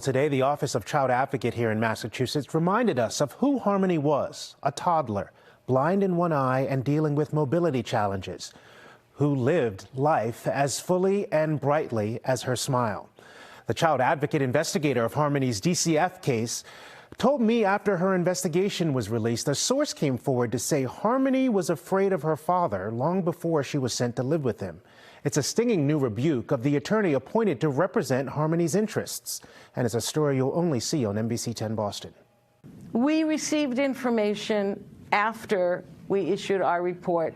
Today, the Office of Child Advocate here in Massachusetts reminded us of who Harmony was, a toddler, blind in one eye and dealing with mobility challenges, who lived life as fully and brightly as her smile. The child advocate investigator of Harmony's DCF case told me after her investigation was released, a source came forward to say Harmony was afraid of her father long before she was sent to live with him. It's a stinging new rebuke of the attorney appointed to represent Harmony's interests. And it's a story you'll only see on NBC 10 Boston. We received information after we issued our report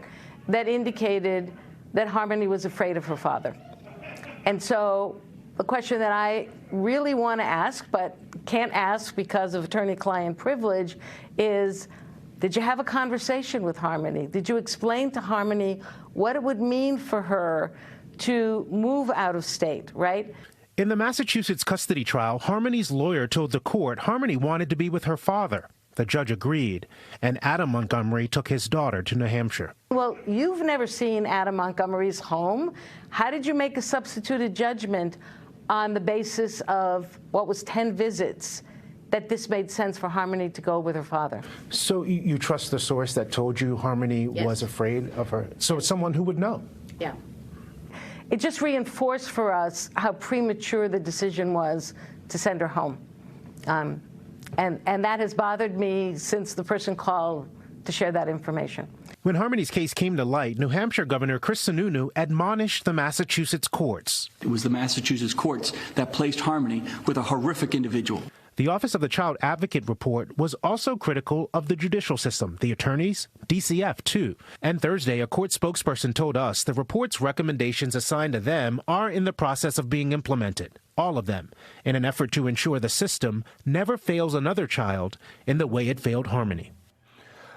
that indicated that Harmony was afraid of her father. And so the question that I really want to ask, but can't ask because of attorney-client privilege, is, did you have a conversation with Harmony? Did you explain to Harmony what it would mean for her to move out of state, right? In the Massachusetts custody trial, Harmony's lawyer told the court Harmony wanted to be with her father. The judge agreed, and Adam Montgomery took his daughter to New Hampshire. Well, you've never seen Adam Montgomery's home. How did you make a substituted judgment on the basis of what was 10 visits that this made sense for Harmony to go with her father? So you trust the source that told you Harmony was afraid of her? So it's someone who would know? Yeah. It just reinforced for us how premature the decision was to send her home. And that has bothered me since the person called to share that information. When Harmony's case came to light, New Hampshire Governor Chris Sununu admonished the Massachusetts courts. It was the Massachusetts courts that placed Harmony with a horrific individual. The Office of the Child Advocate report was also critical of the judicial system, the attorneys, DCF too. And Thursday, a court spokesperson told us the report's recommendations assigned to them are in the process of being implemented, all of them, in an effort to ensure the system never fails another child in the way it failed Harmony.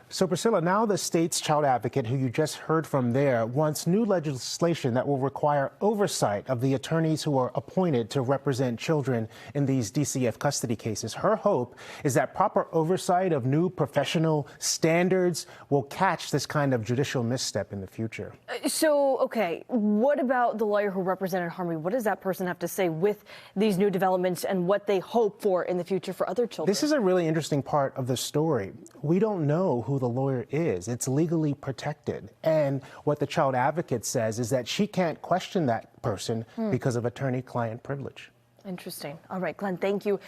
So, Priscilla, now the state's child advocate, who you just heard from there, wants new legislation that will require oversight of the attorneys who are appointed to represent children in these DCF custody cases. Her hope is that proper oversight of new professional standards will catch this kind of judicial misstep in the future. So, okay, what about the lawyer who represented Harmony? What does that person have to say with these new developments and what they hope for in the future for other children? This is a really interesting part of the story. We don't know who the lawyer is. It's legally protected. And what the child advocate says is that she can't question that person because of attorney-client privilege. Interesting. All right, Glenn, thank you.